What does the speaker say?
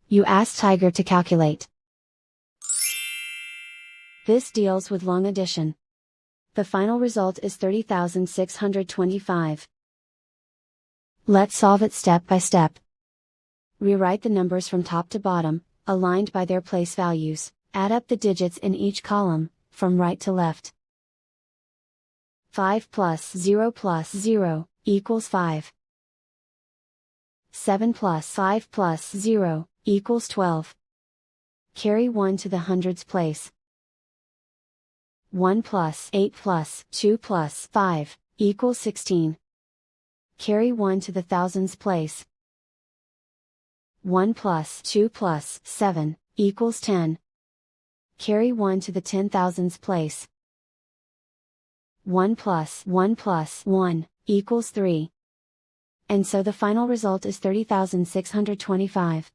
You ask Tiger to calculate. This deals with long addition. The final result is 30,625. Let's solve it step by step. Rewrite the numbers from top to bottom, aligned by their place values. Add up the digits in each column, from right to left. 5 plus 0 equals 5. 7 plus 5 plus 0 equals 12. Carry 1 to the hundreds place. 1 plus 8 plus 2 plus 5 equals 16. Carry 1 to the thousands place. 1 plus 2 plus 7 equals 10. Carry 1 to the 10,000s place. 1 plus 1 equals 3. And so the final result is 30,625.